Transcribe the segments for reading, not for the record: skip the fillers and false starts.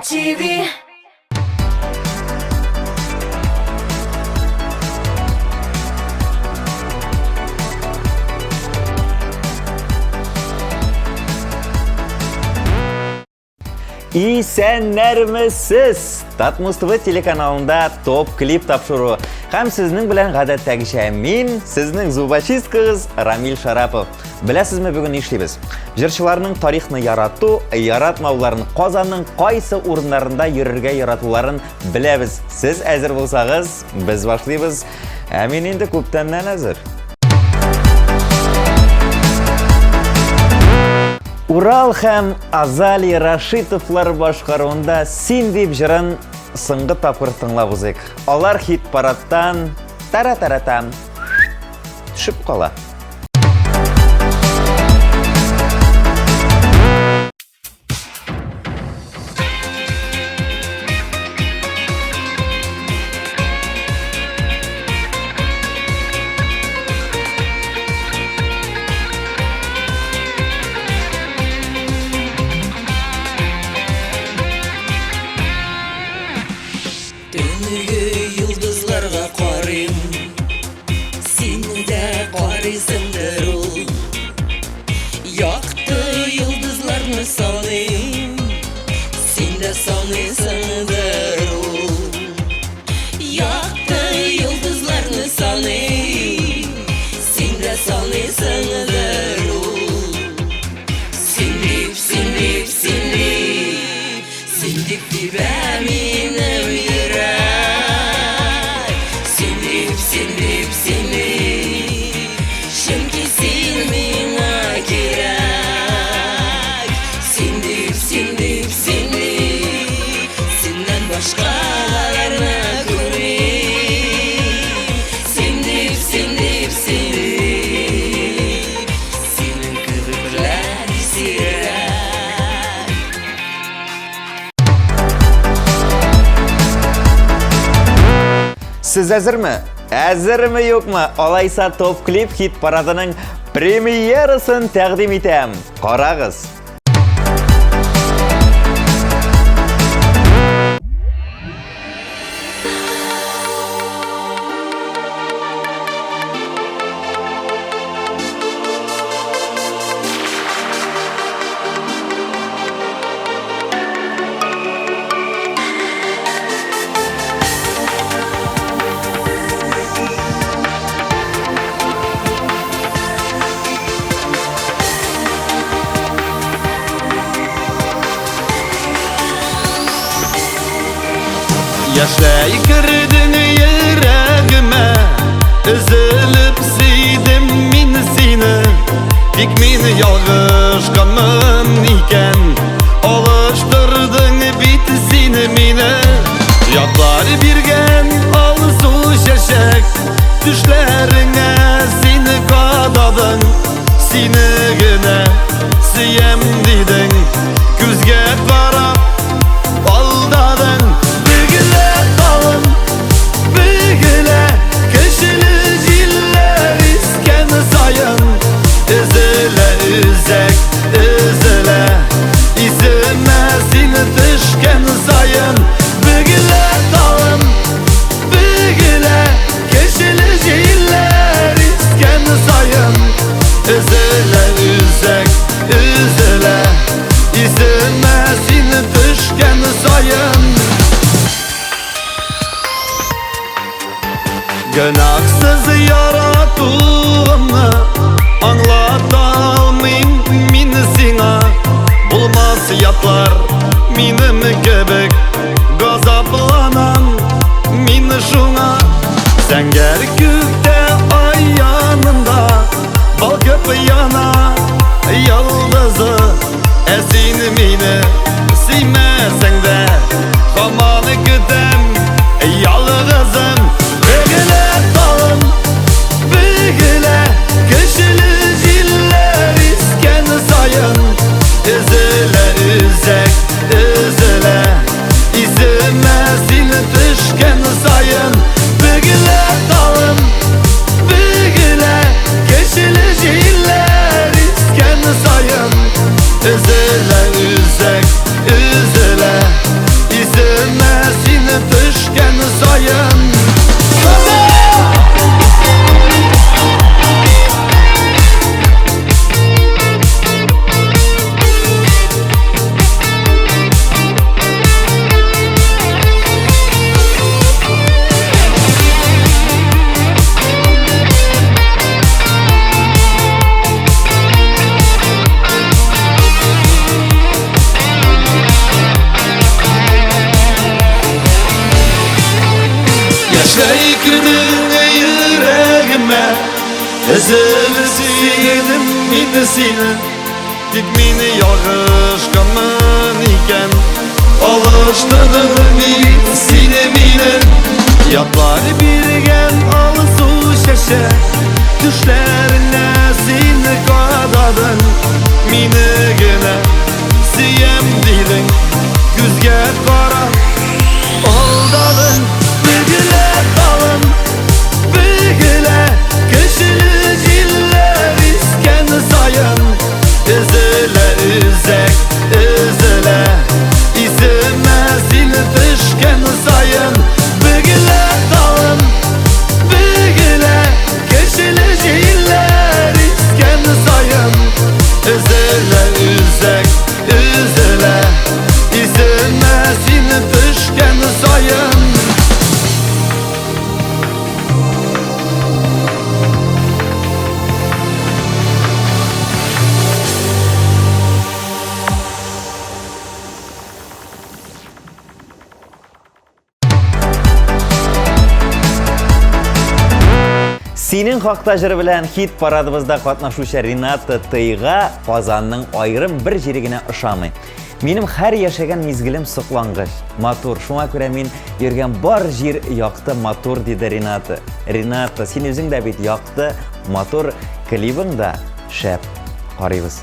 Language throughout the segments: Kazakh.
TV. Исәннәрмесез! Татмус ТВ телеканалында топ клип тапшыру. Һәм сезнең белән гадәттәгечә мин, сезнең зубочист кыз Рамил Шарапов. Беләсезме, бүген эшлибез? Җырчыларның тарихны ярату, яратмауларын, Казанның кайсы урыннарында йөрергә яратуларын беләбез. Сез әзер булсагыз, без башлыйбыз. Мин инде күптәннән әзер. Урал һәм Азали Рашитовлар башкаруында «Син» дип җырын соңгы тапкыр тыңлап узыйк. Алар хит-парадтан тара-таратам төшеп кала. Төнге йолдызларга карыйм, син дә карыйсыңдыр ул. Якты йолдызларны саныйм, син дә саныйсыңдыр ул. Якты йолдызларны саныйм, син дә саныйсыңдыр ул. Син дип, син дип, син дип, син дип тибә минем йөрәк. Син дип, син дип, син дип, чөнки син миңа кирәк. Син дип, син дип, син дип, синнән башкаларны күрмим. Син дип, син дип, син дип, синең кебекләр сирәк. Сез әзерме? Әзерме юкмы? Алайса топ клип хит парадының премьерасын тәкъдим итәм. Карагыз. Яшьләй кердең йөрәгемә, өзелеп сөйдем мин сине. Тик мин ялгышканмын икән, алыштырдың бит сине мине. Ятлар биргән алсу чәчәк, төшләреңә сине кададың. Сине генә сөям дидең, күзгә карап алдадың. Üzele, izime seni düşken sayın. Bügüle dalım, bügüle, keşili jiller isken sayın. Üzele, üzek, üzele, izime seni düşken sayın. Günahsız yaratılımı anlata almayım min sina. Bulmaz yatlar minim kebek, gazaplanan min şuna. Zəngər gökdə ay yanında, balkıp yana yıldızı. Əsin mini sevməsən də, qamanı güdəm yalğızım. Bügüle dalım, bügüle, köşeli ziller isken sayın. Üzele, üzek, üzele, izime seni düşken sayın. Bügüle dalım, bügüle, köşeli ziller isken sayın. Üzele, üzek, Beykünün yüreğime Özümsüydüm mini seni Dik mini yağışkamın iken Alıştırdım seni mini Yatlar birgen al su şeşe Düşlerine seni kadadın Mini gene siyem dilin Güzge kara aldadın Bügüle dalın Bügüle Köşülü ciller isken sayın Üzüle üzek üzüle İzime seni düşken sayın Bügüle dalın Bügüle Köşülü ciller isken sayın Üzüle üzek üzüle İzime seni düşken sayın Senin haqtajırı bilen hit paradımızda qatnaşuşa Renata Tayga Qazanның ayrım bir жерегіне ышамый. Менің her yaşagan mezgilim sıqlangıç, motor. Şuna göre men yürgen bar jir yaқты motor dedi Renata. Renata, sen özün de bit yaқты motor klibin da şap. Qarayız.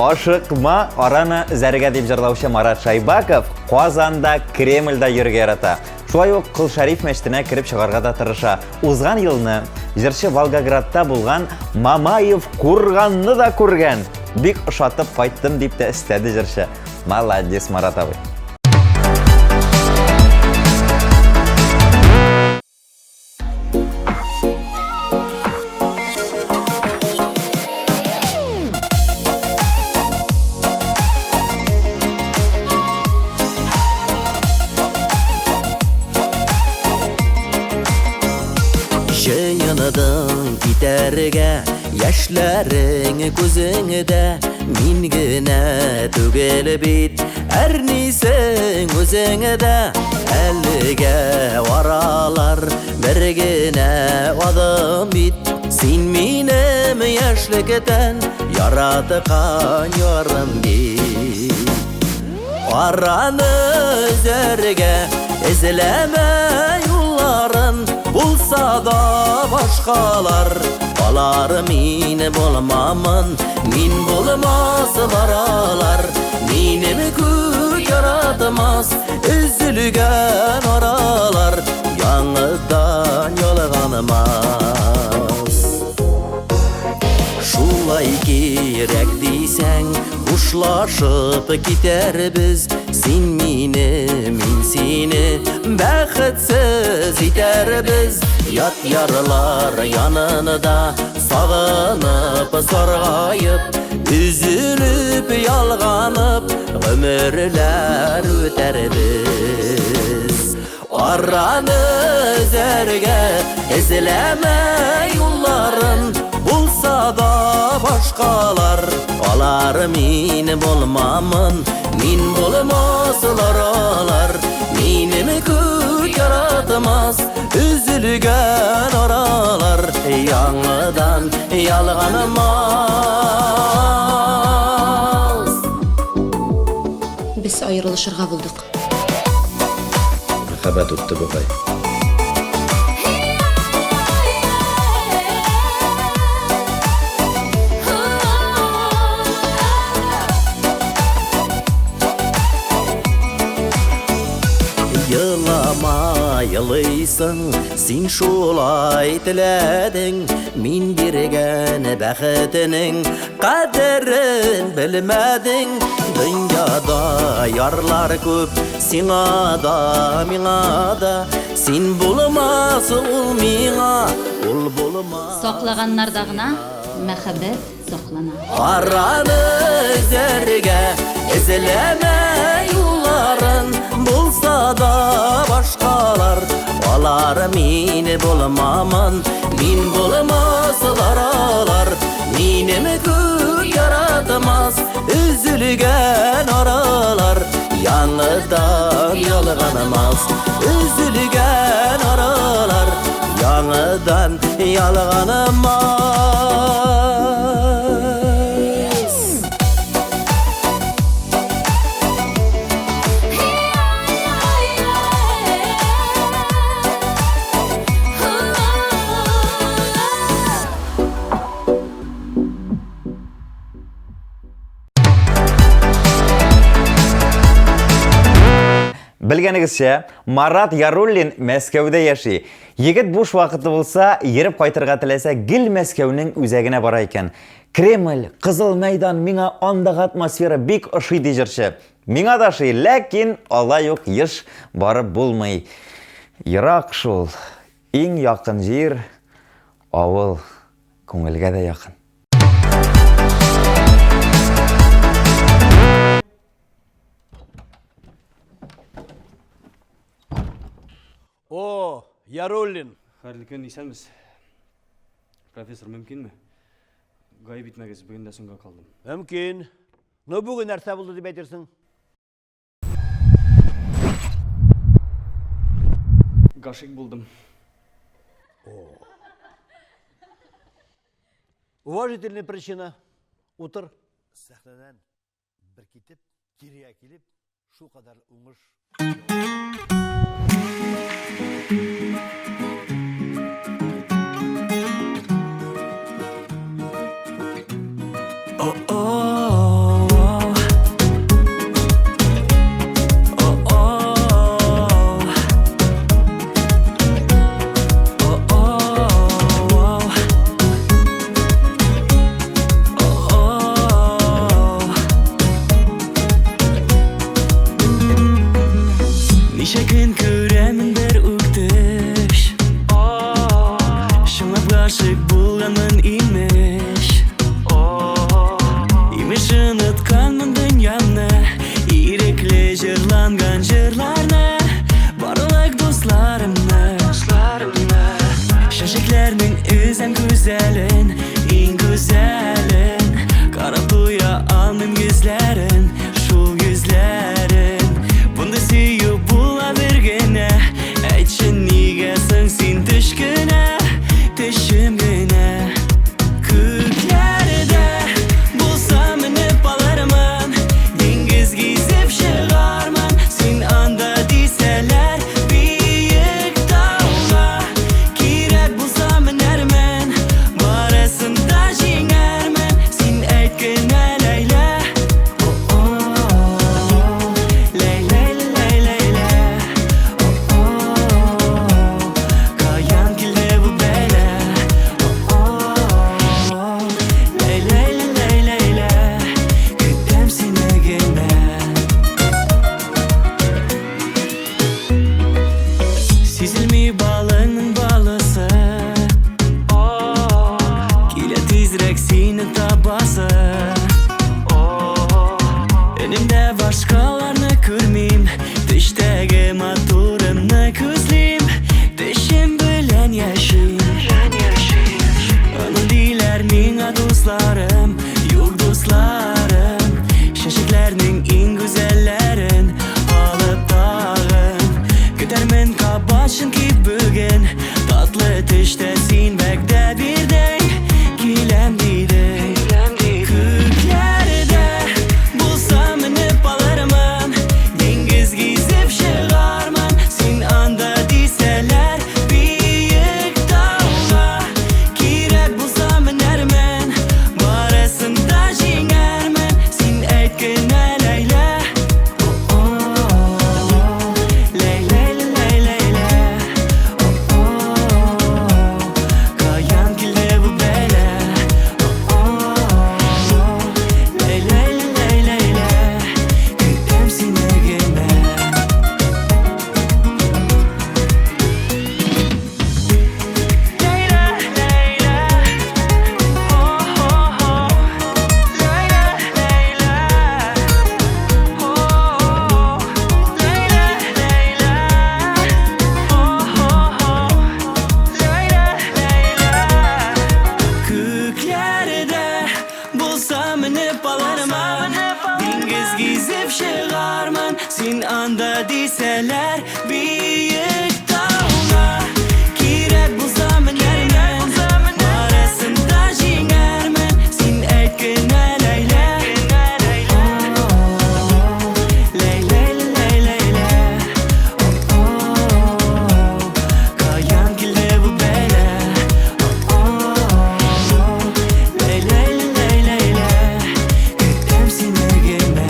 Ашықма араны зәрге деп жырлаушы Марат Шайбаков Қазанда Кремльда йөргә ярата. Шулай ук Кыл Шариф мәчетенә кирип чыгарга да тырыша. Узган елны җырчы Волгоградта булган Мамаев Курганны да күргән. Бик ошатып кайттым дип тә истәде җырчы. Молодец, Марат абый. Жыйыныдың китәргә яшьләрең күзеңдә мин генә түгел бит әрнисең үзеңдә әлегә варалар бер генә адым бит син минем яшьлектән яраткан ярым бит араны зәргә эзләмә юлларын булса да башкалар алар мин булмамын мин булмасылар алар минем күк яратмас üzülгән аралар яңыдан ялганмас шулай кирәк дисәң хушлашып китәрбез син мине мин сине бәхетсез итәрбез ят ярлар янында сагынып саргайып üzülүп ялганып гомерләр үтәрбез араны зәргә эзләмә юлларын булса да башкалар алар мин булмамын мин булмасылар алар минем күк яратмас üzülгән аралар яңыдан ялганмас Без аерылышырга булдык. Мөхәббәт үтте бугай. Yılama yılıysan Sin şulay tiledin Min birgen bəxetinin Qaderin bilmedin Dünyada yarlar köp Sina da mina da Sin bulmaz ul mina Ul bulmaz Саклаганнарда гына мәхәббәт саклана. Араны зәргә эзләмә юлларын булса да башкалар алар мин булмамын мин булмасылар алар минем күк яратмас üzülгән аралар яңыдан ялганмас üzülгән аралар яңыдан ялганмас Білгенігізше, Марат Яруллин Мәскәүдә яши. Егет буш вакыты булса, еріп кайтырга теләсә, гел Мәскәүнең үзәгенә бара икән. Кремль, Кызыл мәйдан миңа андагы атмосфера бик ошый ди җырчы. Миңа да ошый, ләкин алай ук еш барып булмый. Ерак шул. Иң якын җир авыл, күңелгә дә якын. О, Яруллин. Қайырлы күн, исәнбіз. Профессор, мүмкінме? Ғайып етмәгіз, бүгін дә соңға қалдым. Мүмкін. Но бүгін нәрсе болды деп әйтерсің? Ғашық болдым. Уважительный причина. Утыр. Сахнадан бір кетіп, кері әкеліп, шу қадар ұңғыш. Неше күн көремін бір үктіш Шыңлап ғашық болғанмын имеш Имеш ұнытқанмын дүниямны Иреклі жырланған жырларны Барлық достарымны Шәшеклерінің үзән güzelin ең güzelin Қарап туя алмым күзләрін Шул күзләрін Бұнды сүйу була бергені Әйтші негесің сен түшкіні Түшім күні Көкләрді болса мініп алармын Деңгіз кезіп шығармын Сен анда дейсәләр биік тауға Керек болса мінәрмін Барысында жеңәрмін Сен әйткін әләйлә Қаян келді бұл бәлә Күтем сені келме Сезілмей балыңның балысы Келе тезірек сені табасы Önümde başkalarını көрмейм Düştəgi motorumны күзлейм Düşüm білән яшим Onun deylər миңа дусларым Юк дусларым Шәшекләрнең ең güzelләрен Алып тағын Көтәрмен кабашын ки бүген Татлы төштә син бәгдә бирдең Киләм дидең Күкләрдә булса мініп алармын Деңгіз кезіп шығармын Сен анда дейсәләр биік тауға Керек болса мінәрмін Барысында жеңәрмін Сен әйткін әләйлә Қаян келді бұл бәлә Күтем сені келме Көкләрдә булса мініп алармын Деңгіз кезіп шығармын Сен анда дейсәләр биік тауға Керек болса мінәрмін Барысында жеңәрмін Сен әйткін әләйлә Қаян келді бұл бәлә Күтем сені келме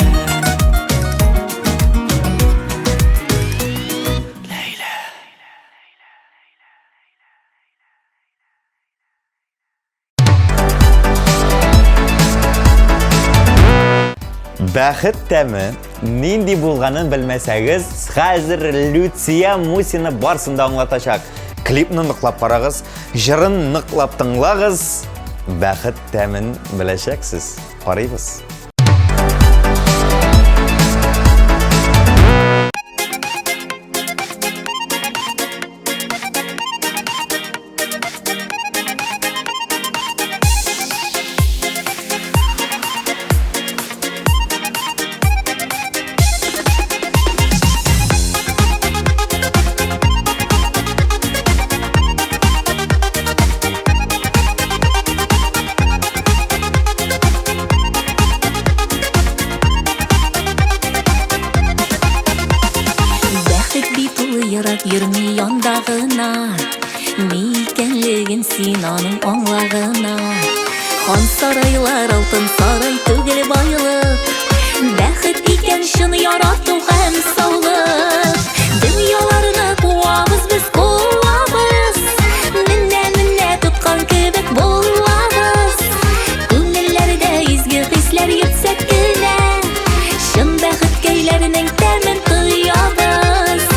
Бәхет тәме нинди булганын белмәсәгез, хәзер Люция Мусина барсында аңлатачак. Клипны ныклап карагыз, җырын ныклап тыңлагыз, бәхет тәмен беләчәксез. Карыйбыз. Йөрми яндагына, ни икәнлеген син аның аңлагына. Хан сарайлар алтын сарай түгел байлык, бәхет икән шуны ярату һәм саулык. Дөньяларны куабыз без кулабыз, менә тоткан кебек булабыз. Күңелләрдә изге хисләр йөксәк кенә, шын бәхет көйләренең тәмен тоябыз.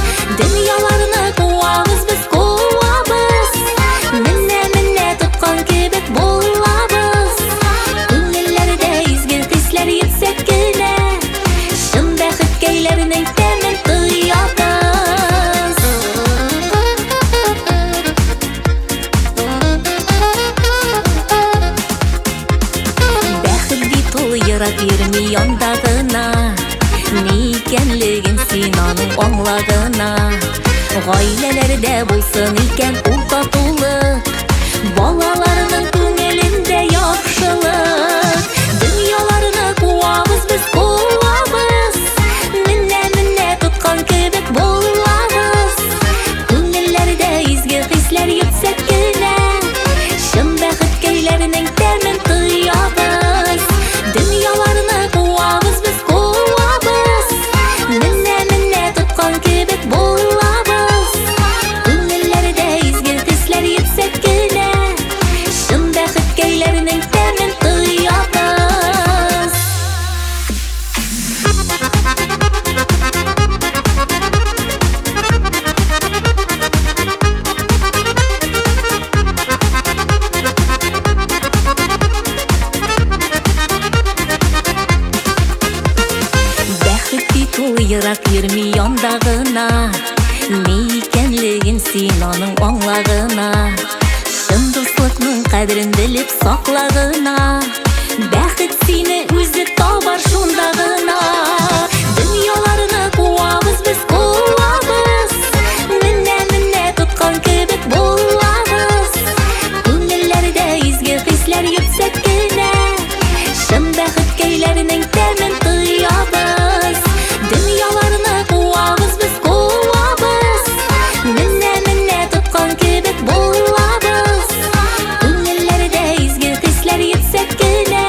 синаның аңлағына. Гаиләләрдә булсын икән ул татулык, балаларның күңелендә яхшылык. Дөньяларны куабыз без куабыз, менә тоткан кебек булабыз. Күңелләрдә изге хисләр йөксәк кенә, шын бәхеткәйләрнең тәмен тоябыз. Дөньяларны куабыз без куабыз, менә тоткан кебек булабыз. Күңелләрдә изге хисләр йөксәк кенә, шын бәхеткәйләрнең тәмен тоябыз. Бәхет бит ул ерак йөрми янда гына, ни икәнлеген син аның аңлагына. Шын дуслыкның кадерен белеп саклагына, бәхет сине үзе табар шунда гына. Дөньяларны куабыз без куабыз, менә тоткан кебек булабыз. Күңелләрдә изге хисләр йөксәк кенә, шын бәхеткәйләрнең тәмен тоябыз. Дөньяларны куабыз без куабыз, менә тоткан кебек булабыз. Күңелләрдә изге хисләр йөксәк кенә,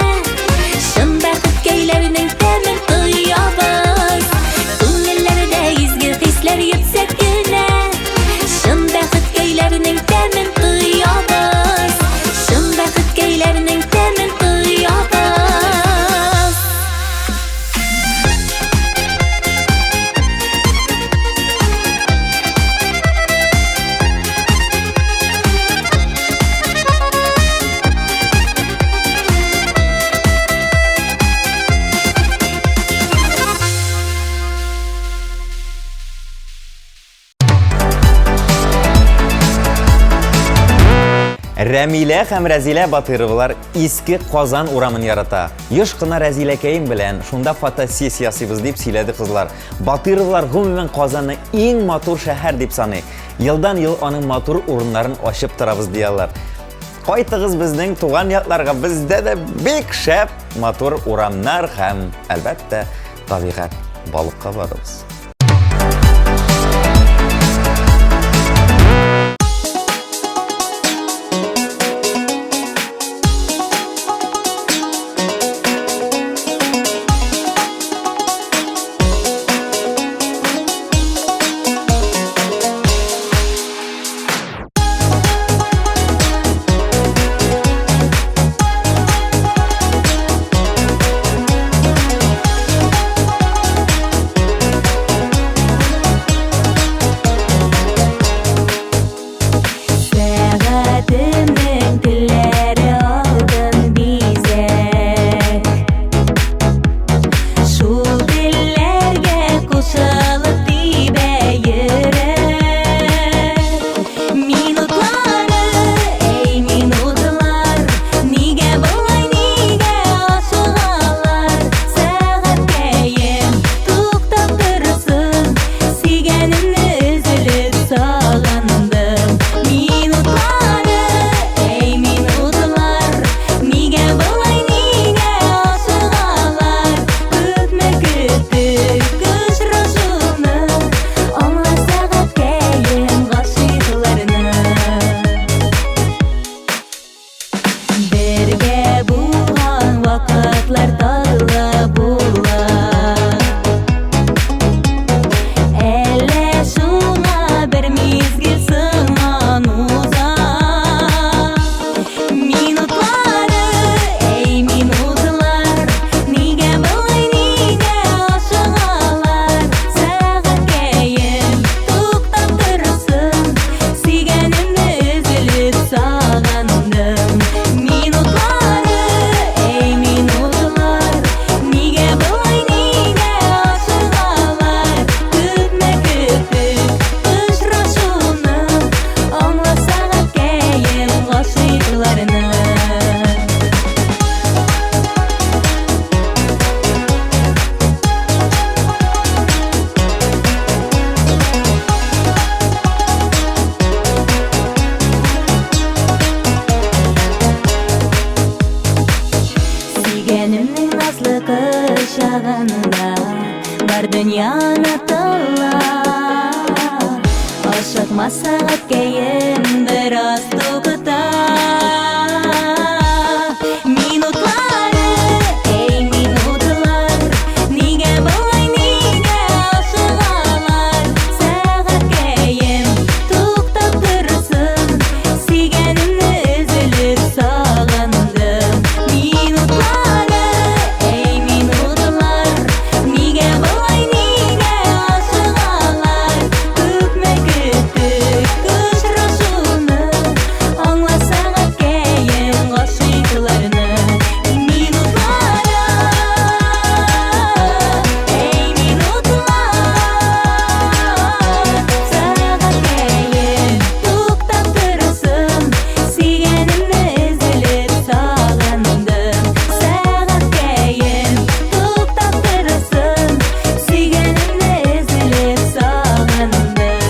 шын бәхеткәйләрнең тәмен тоябыз. Күңелләрдә изге хисләр йөксәк кенә, шын бәхеткәйләрнең тәмен тоябыз. Шын бәхеткәйләрнең тәмен тоябыз. Рәмилә һәм Рәзилә Батыровалар иске Казан урамын ярата. Еш кына Рәзиләкәем белән шунда фотосессия ясыйбыз дип сөйләде кызлар. Батыровалар гомумән Казанны иң матур шәһәр дип саный. Елдан-ел аның матур урыннарын ачып торабыз диялар. Кайтыгыз безнең туган якларга, бездә дә бик шәп матур урамнар һәм әлбәттә табигать, балыкка барабыз. бар дөньяны тыңла. Ашыкма сәгать кәем бераз тугыта. Минутлары, эй минутлар, нигә болай нигә ашыгалар? Сәгать кәем туктап торсын, сөйгәнемне өзелеп сагындым. Минутлары, эй минутлар, нигә болай нигә ашыгалар? Күпме көттек очрашуны, аңла сәгать кәем гашыйкларны. Минутлары, эй минутлар, сәгать кәем туктап торсын, сөйгәнемне өзелеп сагындым. Сәгать кәем туктап торсын, сөйгәнемне өзелеп сагындым.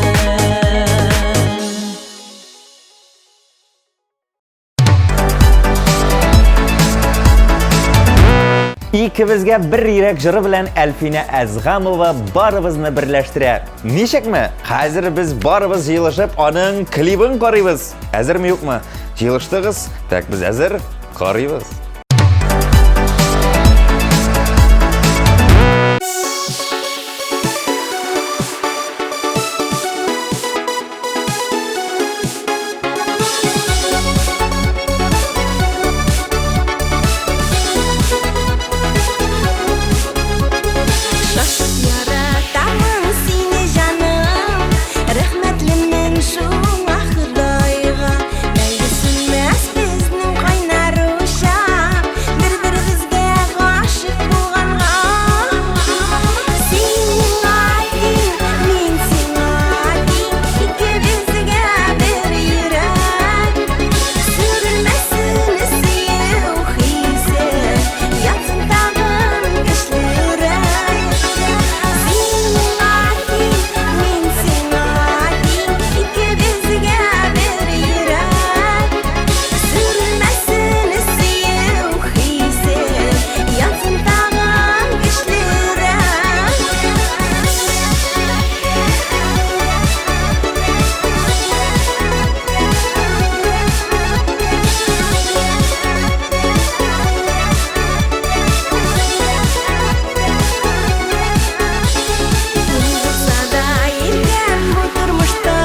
Икебезгә бер йөрәк җыры белән Әлфинә Әзгамова барыбызны берләштерә. Ничекме? Хәзер без барыбыз җыелышып аның клибын карыйбыз. Әзерме юкмы? Җыелыштыгыз, тәк без әзер карыйбыз. Шашып яратамын сине жаным, рәхмәтлемен шуңа Худайга. Мәңге сүнмәс безнең кайнар учак, бер-беребезгә гашык булганга. Сиңа дин, мин сиңа дин, икебезгә бер йөрәк. Сүрелмәсен сөю хисе, ятсын тагын көчлерәк. Сиңа дин, мин сиңа дин, икебезгә бер йөрәк. Сүрелмәсен сөю хисе, ятсын тагын көчлерәк. Сада иргән бу тормышта,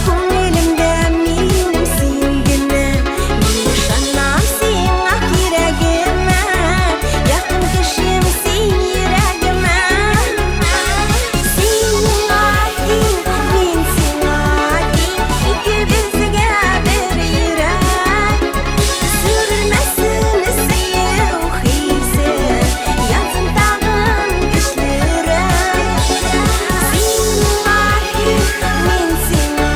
күңелемдә минем син генә. Мин ышанам сиңа кирәгемә, якын кешем син йөрәгемә. Сиңа дин, мин сиңа дин, икебезгә бер йөрәк. Сүрелмәсен сөю хисе, ятсын тагын көчлерәк. Сиңа дин, мин сиңа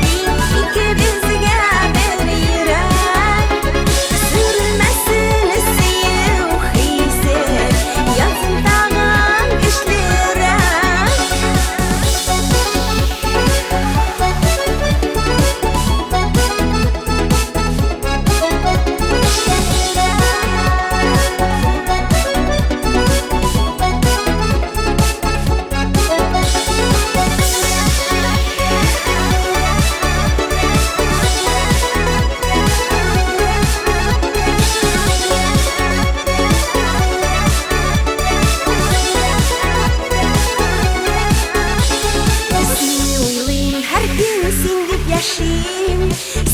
дин, икебезгә бер йөрәк. Сүрелмәсен сөю хисе, ятсын тагын көчлерәк. Сине уйлыйм һәр көн, син дип яшим,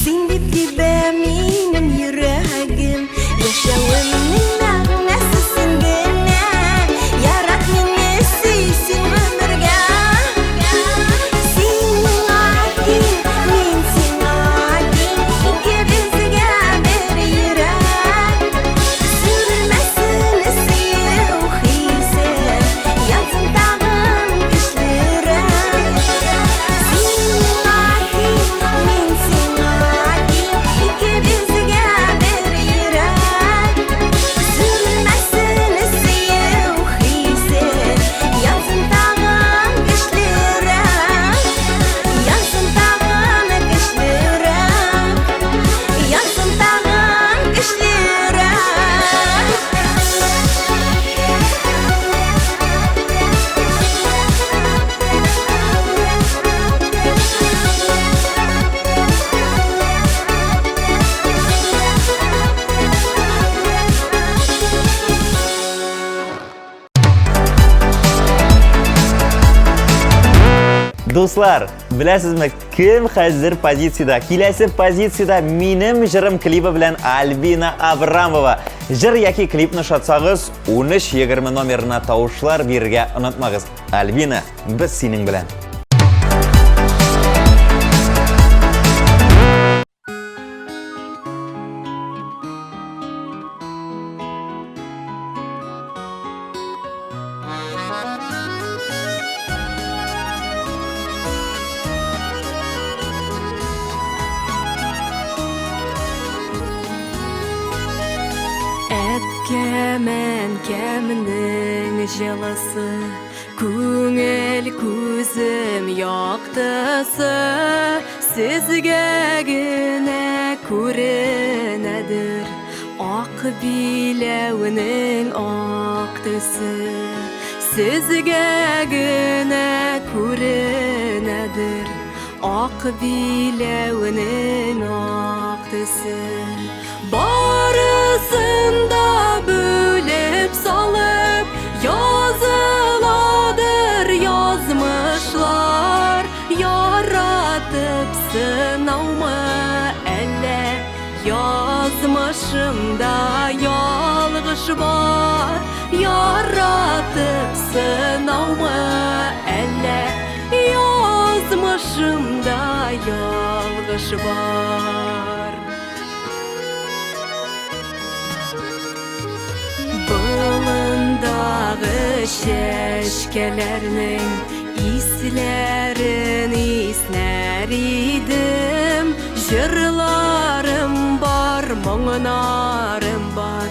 син дип тибә минем йөрәгем. Яшәвемнең мәгънәсе син генә, ярат мине сөйсең гомергә. Сиңа дин, мин сиңа дин, икебезгә бер йөрәк. Сүрелмәсен сөю хисе, ятсын тагын көчлерәк. Сиңа дин, мин сиңа Достар, білесізме, кім қазір позицияда? Келесі позицияда менің жырым клипі білән Альбина Абрамова. Жыр яки клипні шатсағыз, 13-20 номеріне тауышлар берге ұнытмағыз. Альбина, біз сенің білән. Әткәмен кәмнің жылысы, көңіл көзім яқтысы, сізге гіне көрінәдір, ақ биләуінің ақ түсі. Сізге гіне көрінәдір, ақ биләуінің ақ түсі. Барысында бөліп салып, yazıladır yazmışlar. Yaratıp sınavmı elle, yazmışımda yalgış var. Yaratıp sınavmı elle, yazmışımda yalgış var. Bağınдағы шешкелерінің ислерін иснер идім. Жырларым бар, мұңынарым бар,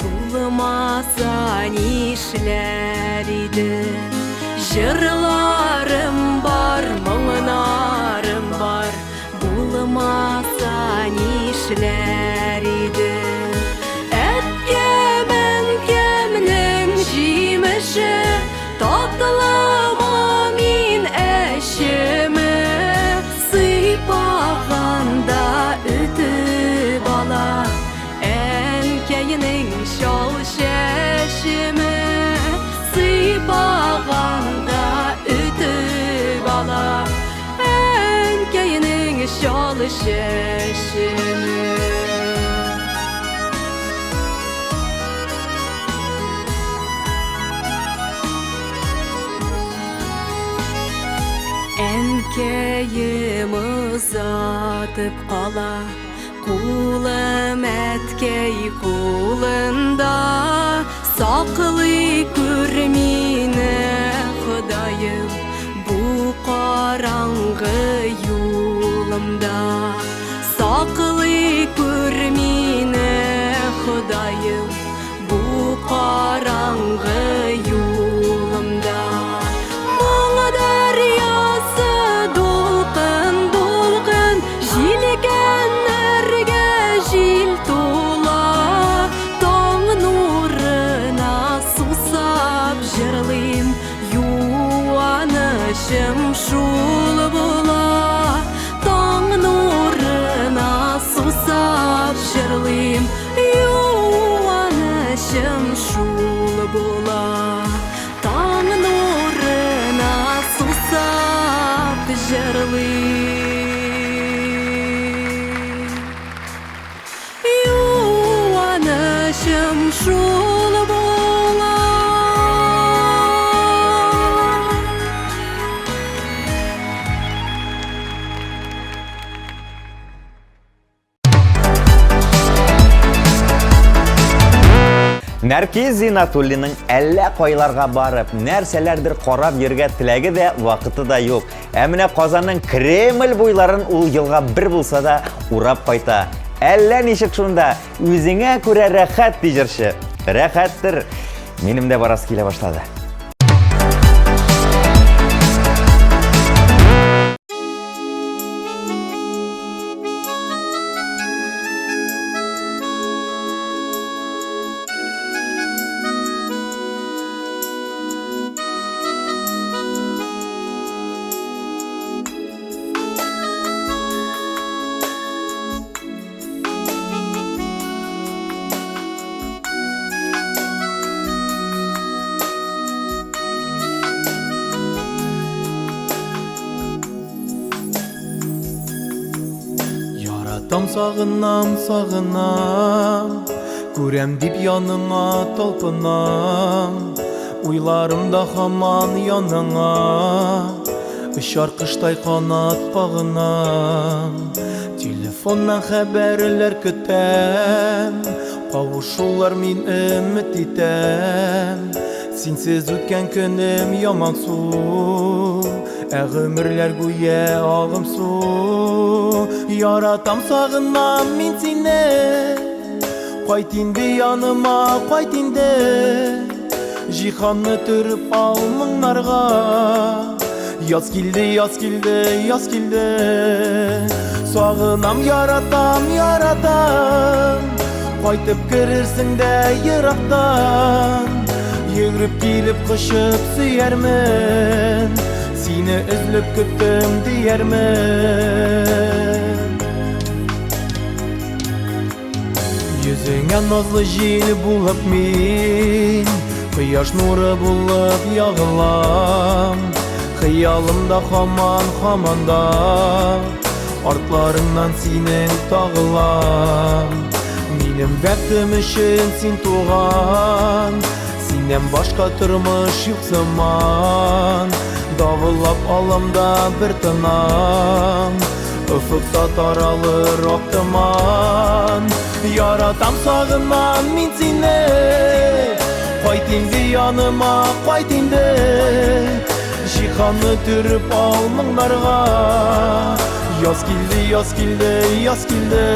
болмаса нишлер идім. Жырларым бар, мұңынарым бар, болмаса нишлер идім. Tatlama min eşimi, sıypağanda ütüp ala, enkeyinin şol şeşimi, sıypağanda ütüp ala, enkeyinin şol şeşimi. Әнкейім ұзатып қала, қолым әткей қолында, сақылы көрмені Құдайым, бұл қараңғы юлымда. Сақылы көрмені Құдайым, бұл қараңғы юлымда. Yuanışım şul bula, taң nurına susap jırlayım. Yuanışım şul bula, taң nurına susap jırlayım. Yuanışım şul bula. Нәркез Зинатуллинның әллә қойларға барып, нәрселердір қорап ерге тіләгі де, вақыты да yok. Әміне Қазанның Кремль бойларын ул елға бір болса да урап қайта. Әллә нешік шунда, өзіңе көре рәхәт дейжірші. Рәхәттір. Менім де барас келе башлады. Яратам сағынам, сағынам, көрем деп яныңа талпынам, уйларымда хаман яныңа, ұшар қыштай қанат бағынам. Телефоннан хәбәрләр көтәм, қавышулар мин өмет итәм. Синсез үткән көнем яман су, гомерләр гүя агым су. Яратам, сагынам мин сине, кайт инде яныма, кайт инде. Җиһанны төреп ал моңнарга, яз килде, яз килде, яз килде. Сагынам, яратам, яратам, кайтып керерсең дә ерактан. Йөгереп килеп кышып сөярмен, сине эзләп көттем диярмен. Йөзеңә назлы җил булып мин, кояш нуры булып ягылам. Хыялымда хаман-хаманда, артларыңнан синең тагылам. Минем бәктем өчен син туган, синнән башка тормыш юк заман. Давыллап аламда бер тынам, офыкта таралыр ак томан. Яратам, сагынам мин сине, кайт инде яныма, кайт инде. Җиһанны төреп ал моңнарга, яз килде, яз килде, яз килде.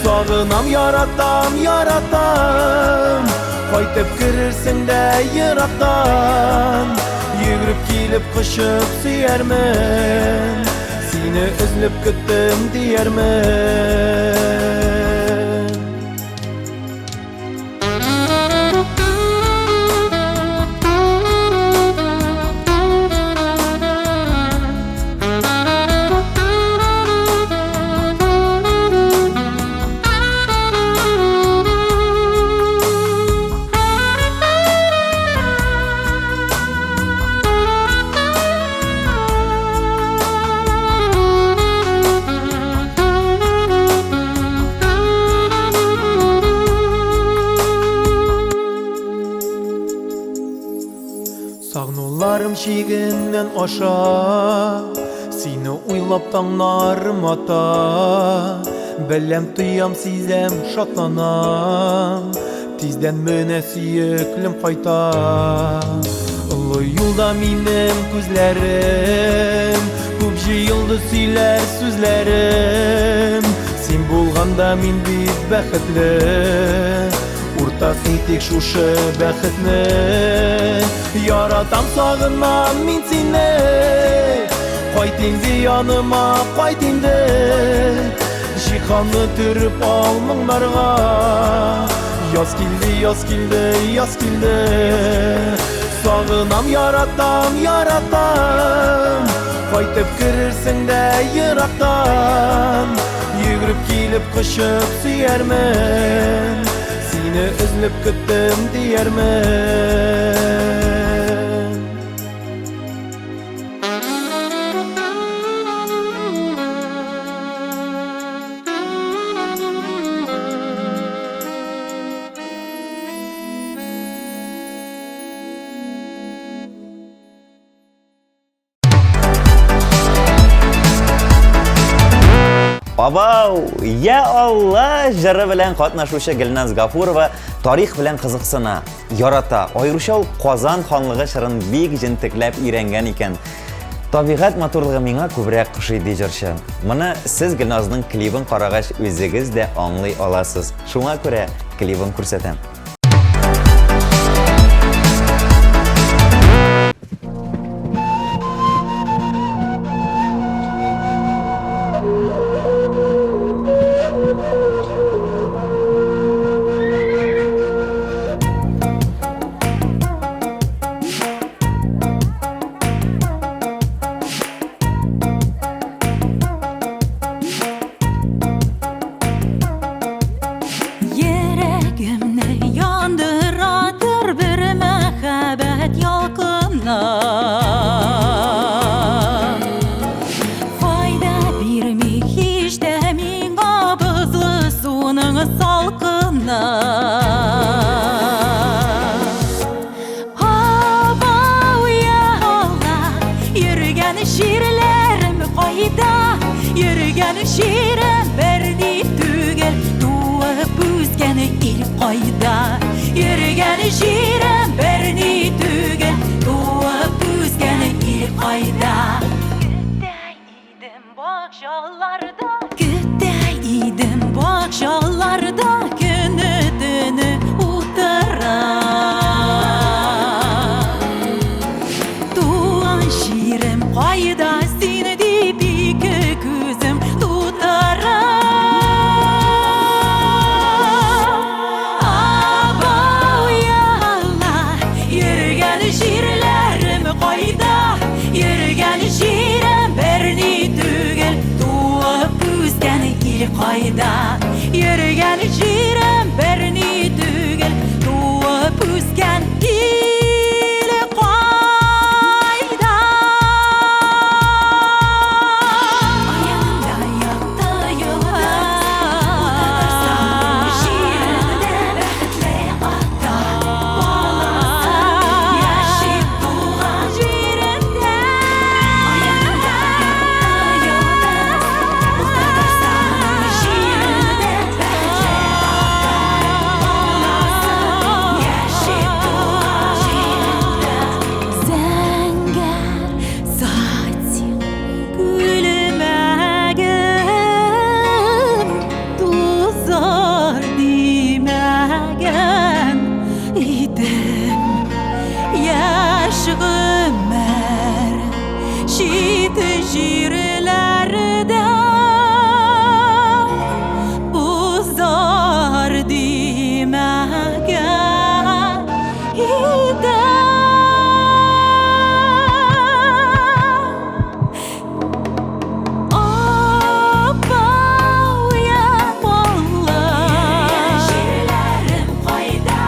Сагынам, яратам, яратам, кайтып керерсең дә ерактан. Йөгереп килеп кышып сөярмен, сине эзләп көттем диярмен. Сагнуларым чигеннән аша, сине уйлап таңнарым ата. Беләм, тоям, сизәм, шатланам, тиздән менә сөеклем кайта. Олы юлда минем күзләрем, күп җыелды сөйләр сүзләрем. Син булганда мин бик бәхетле, уртак итик шушы бәхетне. Яратам, сагынам мин сине, кайт инде яныма, кайт инде. Җиһанны төреп ал моңнарга, яз килде, яз килде, яз килде. Сагынам, яратам, яратам, кайтып керерсең дә ерактан. Йөгереп килеп кышып сөярмен, сине эзләп көттем диярмен. Абау, я Алла, жыры белән катнашучы Гөлназ Гафурова тарих белән кызыксына, ярата. Аеруча ул Казан ханлыгы шырын бик җентекләп өйрәнгән икән. Табигать матурлыгы миңа күбрәк кушый ди җырчы. Моны сез Гөлназның клибын карагач үзегез дә аңлый аласыз. Шуңа күрә клибын күрсәтәм. Fayda birmi hiç de mi şirin berni tügel Doğup üzgen il kayda Yürgen şirin berni tügel Doğup üzgen il kayda Gütteydim bakşalarda Gütteydim bakşalarda Günüdünü utara Doğan şirin kayda Seni dibi köküzüm tutara Abav ya Allah Yürgen şiirlerim kayda Yürgen şiirim berni tügel Doğup üzgen il kayda Yürgen şiirim berni tügel Doğup üzgen il kayda Ayağımda yaktı yıldız Şiirinde bekle hatta Bağlasın yaşayıp doğan şiirinde Ayağımda yaktı yıldız Uzatarsın şiirinde bekle Bağlasın yaşayıp doğan şiirinde Zenger saçın gülmegen Tuzar dimegen idim Yaşgımer şit şiirlerde Buzar dimegen idim Abav ya Allah Şiirlerim kayda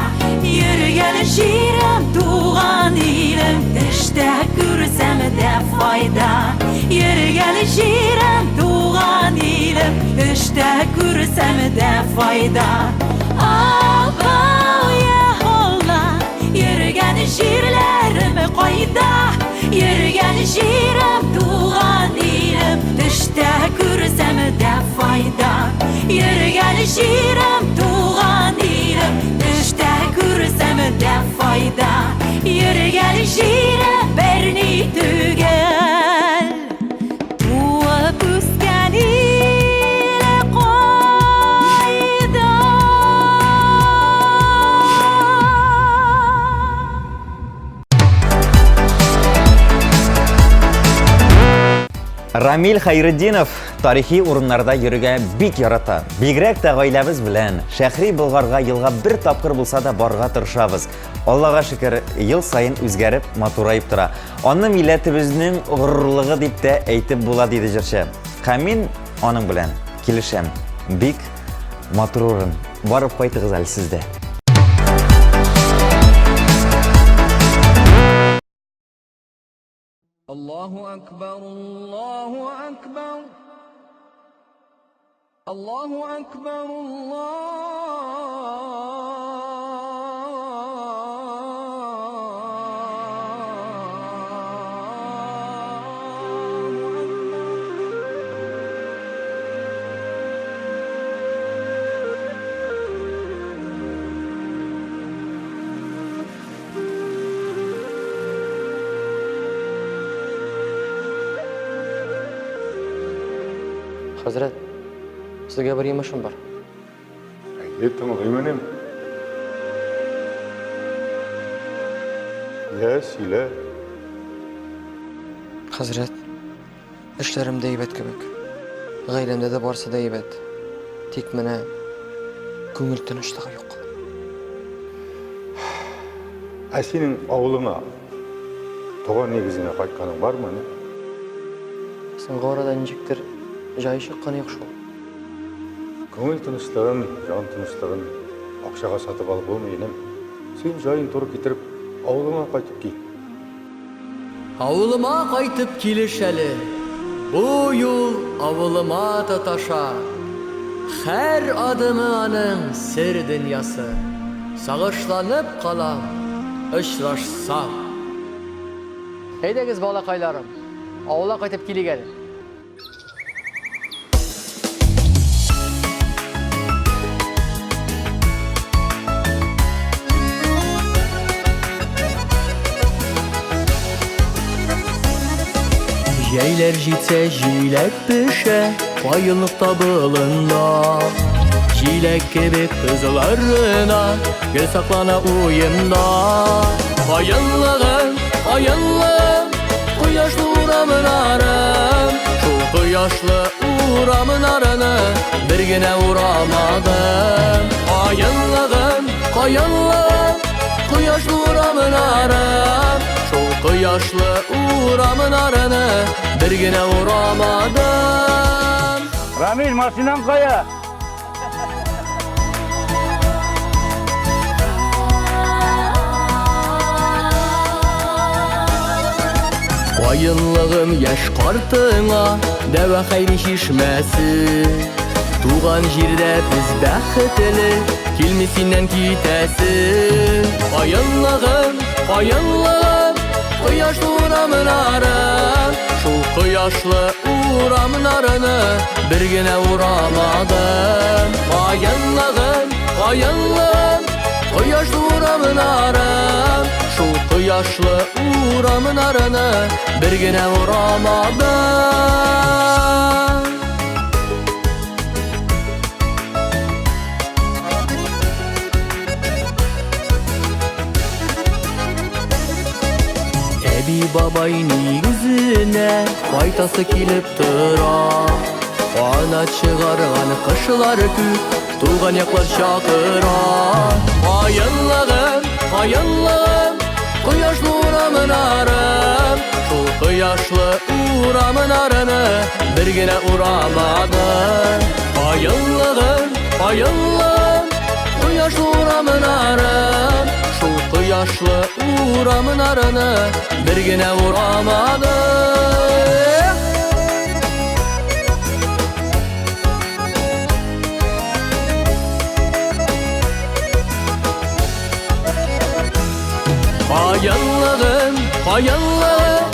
Yürgen şiirim doğan ilim İşte görsem de fayda Yürgen şiirim doğan ilim İşte görsem de fayda Abav ya Allah Yürgen şiirlerim kayda Yürgen şiirim doğan ilim İşte görsem de fayda Yürgen şiirim doğan ilim İşte görsem de fayda Yürgen şiirim berni tügel Doğup üzgen il kayda Рамил Хайриддинов тарихи урыннарда йөрергә бик ярата. Бигрәк тә гаиләбез белән шәһри Болгарга елга бер тапкыр булса да барга тырышабыз. Аллага шөкер, ел сайын үзгәреп, матурайып тора. Аны милләтебезнең горурлыгы дип тә әйтеп була диде җырчы. Һәм мин аның белән килешәм. Бик матур урын. Барып кайтыгыз әле сездә. الله أكبر الله أكبر الله أكبر Hazret, sizga bir yumushim bor. Aytdim, g'iymanim. Ya, sila. Hazret, ishlarim deybat kebek. G'ayrimda da borsa deybat. Tek mena ko'ngil tinchligi yo'q. Sening o'g'lingga tug'an negizine qaytganing bormi? Sen g'oradan jiktir joyi chiqqani yo'q shu. Ko'ngil tinchligin, jon tinchligin aqshaga sotib olib bo'lmaydi. Sen joying turib ketirib, o'g'lingga qaytib kel. Avılıma qaytib kelish ali. Bu yo'l avılıma tataşa. Her adımı aның sir dünyası. Sağışlanıp qalam, uchrashsam. Haydagiz bolaqaylarim. Avla qaytib keligani. Yeyler jitse jilek pişe Bayılıkta bılında Jilek gibi kızlarına Gel saklana uyumda Bayıllığım, bayıllığım Kıyaşlı uğramın arım Şu kıyaşlı uğramın arını Bir güne uğramadım Bayıllığım, bayıllığım Kıyaşlı uğramın arım Şu kıyaşlı uğramın arını Bir güne uğramadım Ramil masinan kaya. Bayınlığım yaş kartına Deve hayri şişmesi Tuğan jirde biz bəxtli Kilmisinden kitesi Bayınlığım, bayınlığım Kıyaşlı uğramın arım Şu kıyaşlı uğramın arını Bir güne uğramadım Bayınlığım, bayınlığım Kıyaşlı uğramın arım Şu kıyaşlı uğramın arını Bir güne uğramadım Ebi babayın yüzüne Faytası kilip tıra Ana çıgargan kışlar kük Tuğan yaklar şakıra Bayınlığım, bayınlığım Kıyaşlı uğramın arım Şu kıyaşlı uğramın arını Bir güne uğramadım Bayınlığım, bayınlığım Kıyaşlı uğramın arım Şu kıyaşlı uğramın arını Bir güne uğramadım Bayınlığım, bayınlığım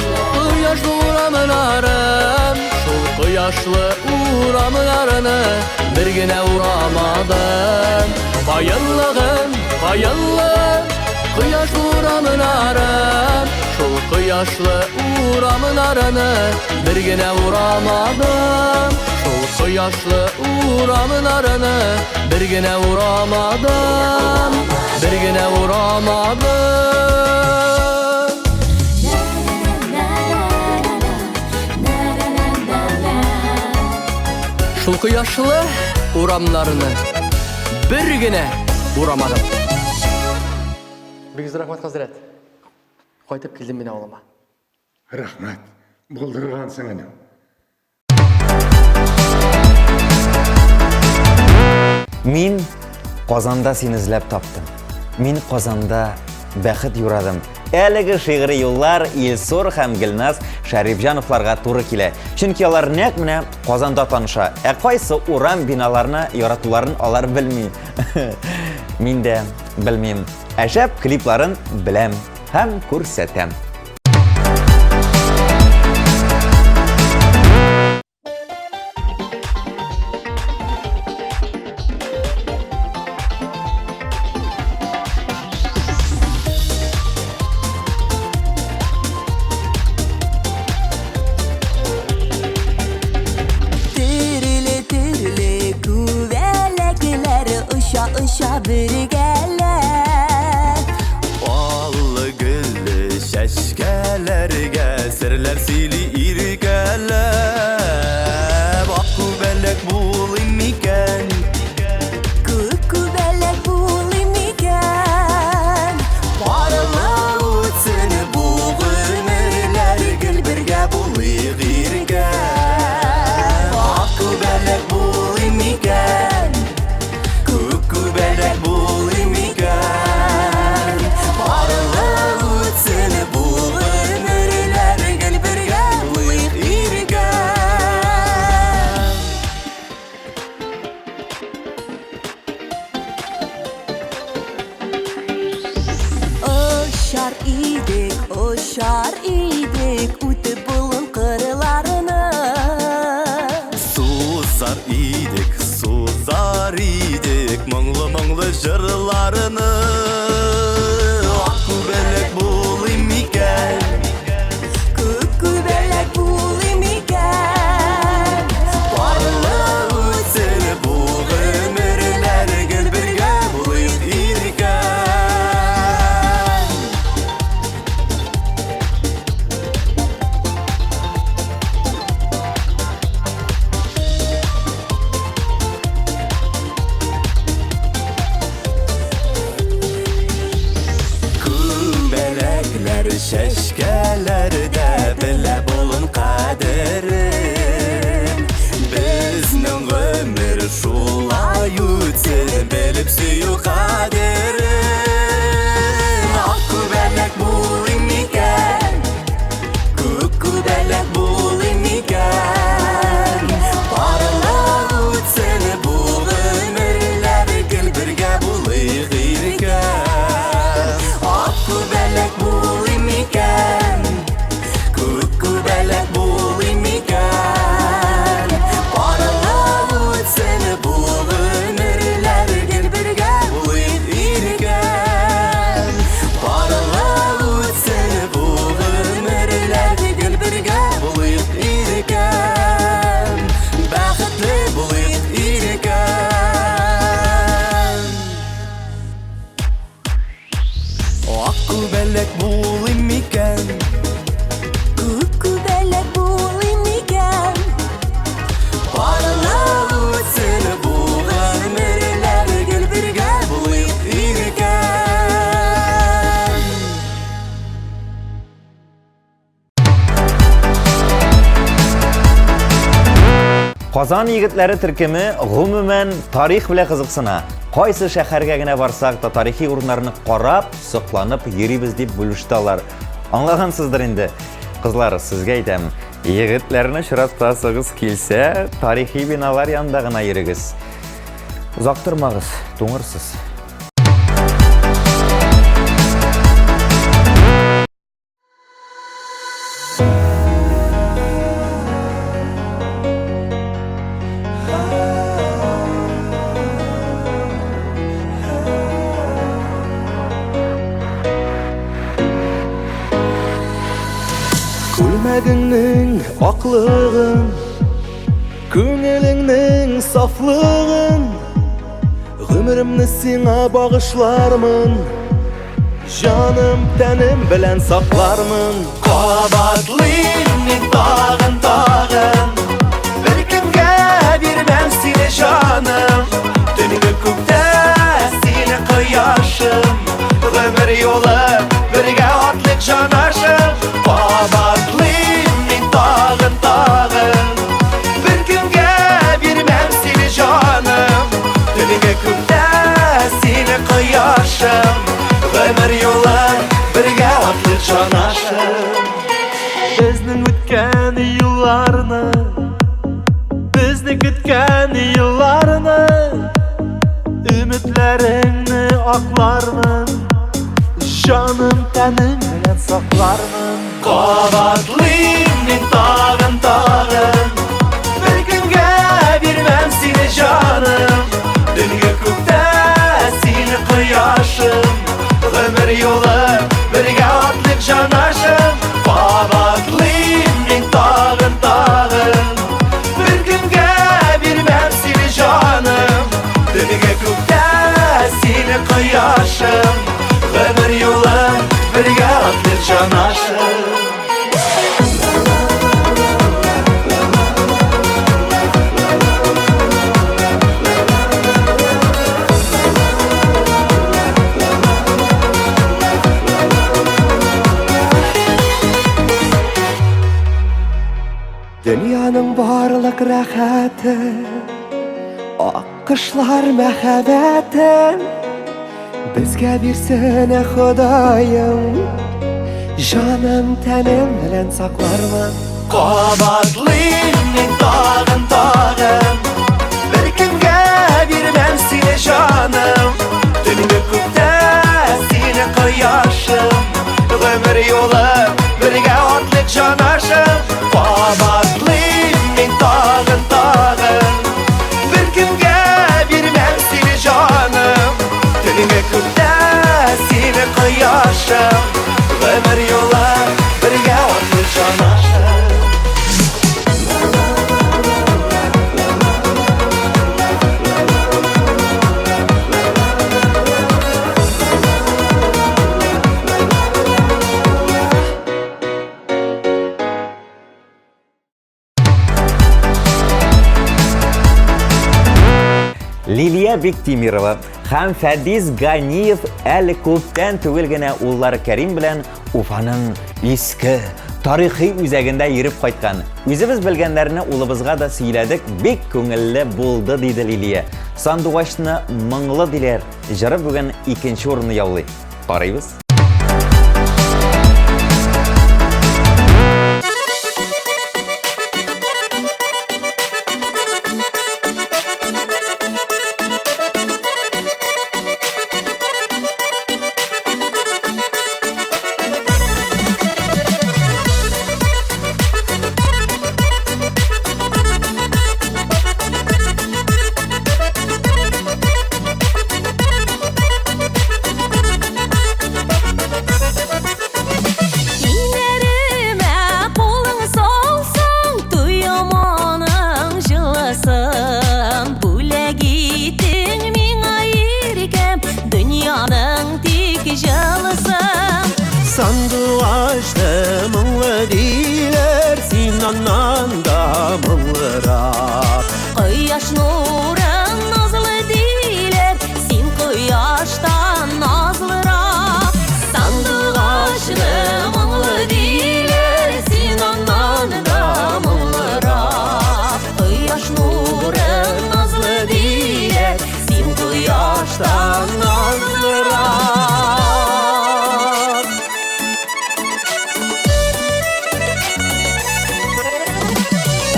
Kıyaşlı uğramın arım Şu kıyaşlı uğramın arını Bir güne uğramadım Bayınlığım, bayınlığım Kıyaşlı uğramın arım Şu kıyaşlı uğramın arını Bir güne uğramadım Şu kıyaşlı uğramın arını Bir güne uğramadım Bir güne uğramadım Şu kıyaşlı uğramlarını Bir güne uğramadım Бигиз рахмат хазрат. Кайтып келдим мен ауылыма. Рахмат. Болдырғансың анам. Мин Qozonda seni izlab topdim. Мен Qozonda бәхет юрадым. Әлеге шигъри юллар Илсур һәм Гилназ Шәрифҗановларга туры килә. Чөнки алар нәкъ менә Qozonda таныша. Кайсы урам биналарны яратуларын алар белми. Мин дә белмим. Әҗәп клипларын беләм һәм күрсәтәм. Uşa birgeler Ballı güllü şəşkələrgə Sirlər sili irgələr Bakku bələk bulim ikən Kuku belek bulim iken Parla uçsun bu ömürlər Gül birgə bulayıq irgən Bakku bələk bulim ikən Kuku bələk bulim ikən Parla uçsun bu ömürlər Gül birgə kaderim Ak kubelek bulayım iken Kuk kubelek bulayım iken Paralab ötsen bu ömürler Gel birge bulayıq iken Ak kubelek bulayım iken Kuk kubelek bulayım iken Paralab ötsen bu ömürler Gel birge bulayıq iken Paralab ötsen bu ömürler Gel birge bulayıq iken Baxtlı bulayıq iken Ak kubelek bulayım iken Kuk kubelek bulayım iken Paralab ötsen bu ömürler Gel birge bulayıq iken Qozon yigitlari turkumi g'umuman tarix bilan qiziqsina. Qaysi shaharga gina barsak da tarixiy o'rinlarni qarab, soqlanib yuribez deb bo'lishdilar. Anlagansizdir endi. Qizlar, sizga aytam, yigitlarni shiratasiz kelsa, tarixiy binolar yanida gina yurigiz. Uzoq turmag'iz, to'ng'irsiz. Külmeginin aklığın Köngülünün saflığın Ömrümni sana bağışlarmın Canım tenim bilen saklarmın Qabatlayım tağın tağın Bir kimge vermem seni canım Tünü kökte seni kıyaşım Ömür yolu birge atlık canaşım Qabatlayım tağın tağın Bir kimge vermem seni canım Tünü kökte seni kıyaşım Ömür yolu birge atlık canaşım Bizning o'tgan yillarni Bizni kutgan yillarni Umidlaringni oqlarman Canım tenim bilen saklarman Qabatlayım tağın tağın Bir günge vermem seni canım Dünya kökte seni kıyaşım Ömür yolu birge atlık canaşım Qabatlayım tağın tağın Bir günge vermem seni canım Dünya kökte seni kıyaşım Ömür yolu birge atlık canaşım Dünyanın barlık rahatı Akışlar mehabetin Bizge bir sene Xudayım Canım tenim bilen saklarman Qabatlayım tağın tağın Bir kimge vermem seni canım Dünya kökte seni kıyaşım Ömür yolu birge atlık canaşım Qabatlayım tağın tağın Bir kimge vermem seni canım Dünya kökte seni kıyaşım Ömür yolu birge atlık canaşım Liliya Bektemirova ham Fadiz Ganiyev әлі көптен түгел генә уллары Кәрим белән Уфаның иске тарихи үзәгендә йөреп кайткан. Үзебез белгәннәрне улыбызга да сөйләдек, бик күңелле булды диде Лилия. Сандугачны моңлы диләр. Җыры бүген 2нче урынны яулый. Карыйбыз. Sandıqaçlı mыңlı diler, Sinandan da mыңlıraq. Koyaş nurun nazlı diler, Sin koyaştan nazlırak. Sandıqaçlı mыңlı diler, Sinandan da mыңlıraq. Koyaş nurun nazlı diler, Sin koyaştan nazlırak.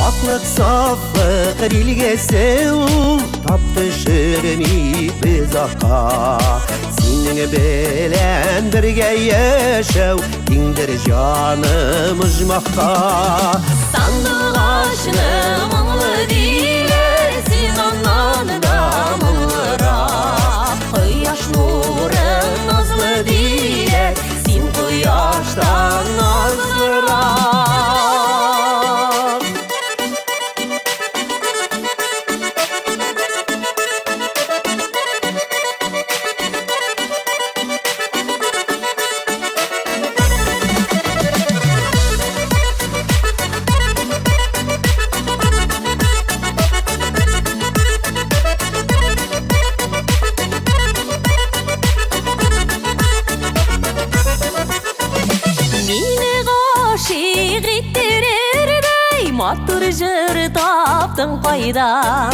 Aklık saflık rilgesi ul, Taptı şirmi biz aka. Senin bilen birge yaşav, Dindir canımız makka. Sandıqaçlı mыңlı diler, Sinandan da mыңlıraq. Koyaş nurun nazlı diler, Sin koyaştan nazlırak. Matır jır taptın qaydan.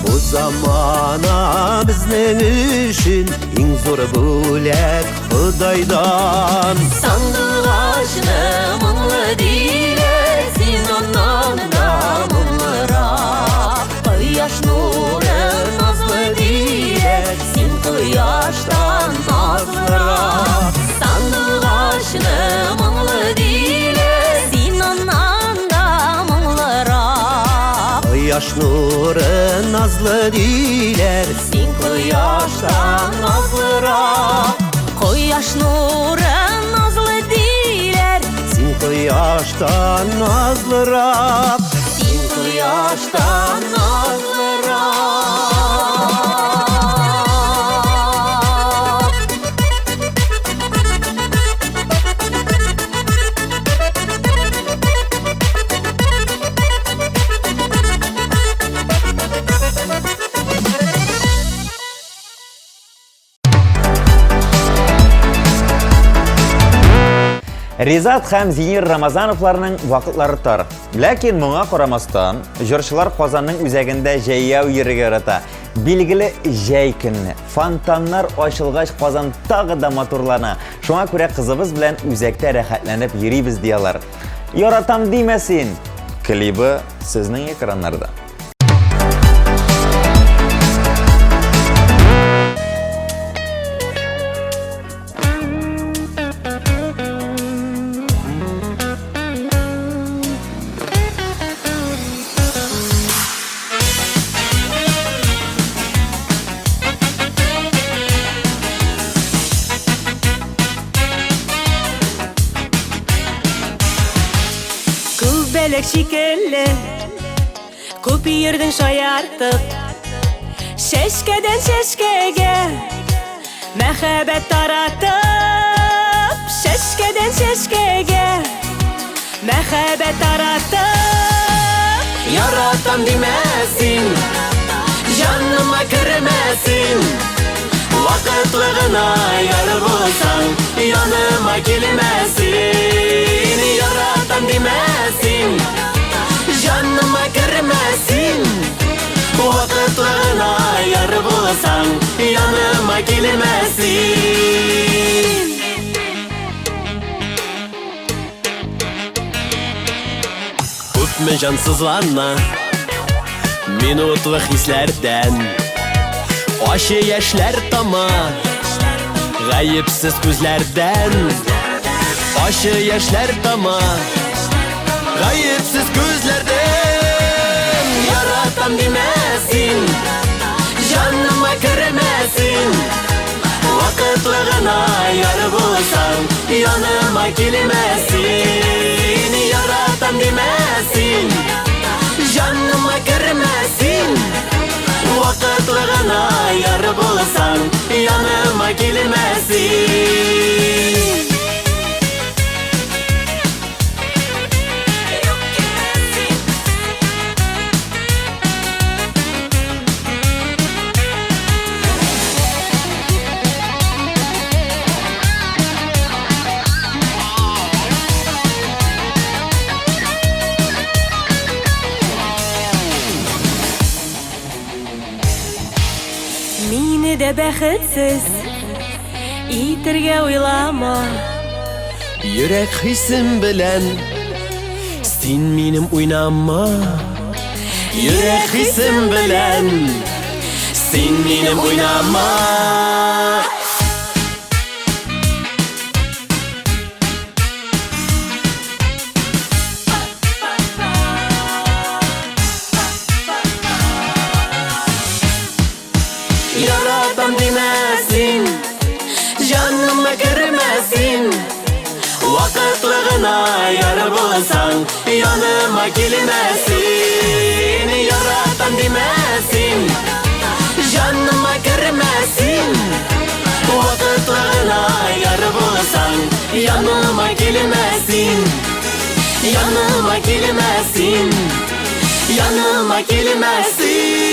Bu zamana bizning üçün eng zo'r bo'lak Xudaydan. Sandıqaçlı mыңlı diler, Sinandan da mыңlıraq. Koyaş nurun nazlı diler, Sin koyaştan nazlırak. Sandıqaçlı mыңlı diler, Sinandan da mыңlıraq. Koyaş nurun nazlı diler, Sin koyaştan nazlırak. Koyaş nurun nazlı diler, Sin koyaştan nazlırak. Sin koyaştan nazlırak. Ризат һәм Зинир Рамазановларның вакытлары тар. Ләкин моңа карамастан, җырчылар Казанның үзәгендә җәяү йөрергә ярата. Билгеле җәй көнне. Фонтаннар ачылгач Казан тагы да матурлана. Шуңа күрә кызыбыз белән үзәктә рәхәтләнеп йөрибез диялар. Яратам димәсен. Клибы сезнең экраннарда. Белек шикелле, күп йөрдең шаяртып, шәшкәдән шәшкәгә, мәхәббәт таратып, шәшкәдән шәшкәгә, мәхәббәт таратып. Яратам димәсин, җаныма кермәсин, Вакытлы гына яр булсаң, яныма килмәсин, яратам димәсин, җаныма кермәсин. Вакытлы гына яр булсаң, яныма килмәсин. Күпме җансызлана минутлы хисләрдән, ачы яшьләр тама гаепсез күзләрдән, ачы яшьләр тама гаепсез күзләрдән. Яратам димәсин, җаныма кермәсин, вакытлы гына яр булсаң, яныма килмәсин. Яратам димәсин, җаныма кермәсин, вакытлы гына яр булсаң, яныма килмәсин. Мине дә бәхетсез итәргә уйлама, йөрәк хисем белән син минем уйнама. Йөрәк хисем белән син минем уйнама. Яратам димәсин, җаныма кермәсин, вакытлы гына яр булсаң, яныма килмәсин. Яратам димәсин, җаныма кермәсин, вакытлы гына яр булсаң, яныма килмәсин. Яныма килмәсин, яныма килмәсин.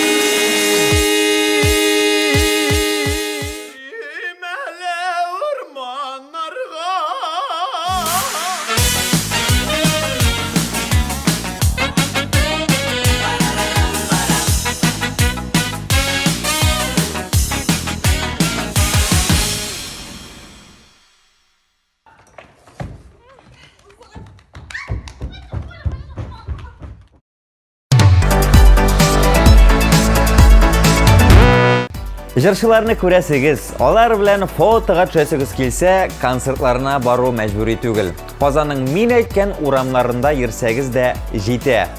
Җырчыларны күрәсегез, алар белән фотога төшәсегез килсә, концертларына бару мәҗбүри түгел. Казанның мин әйткән урамнарында йөрсәгез дә җитә.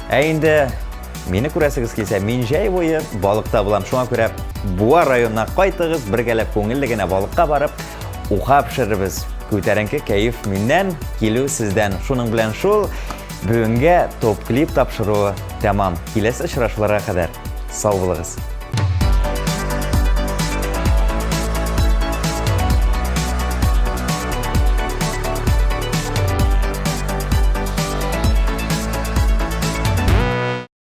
Ә инде мине күрәсегез килсә, мин җәй буе балыкта булам. Шуңа күрә Буа районына кайтыгыз, бергәләп күңелле генә балыкка барып, уха пешеребез. Күтәренке кәеф миннән, килү сездән. Шуның белән шул бүгенгә топ клип тапшыруы тәмам. Киләсе очрашуларга кадәр сау булыгыз.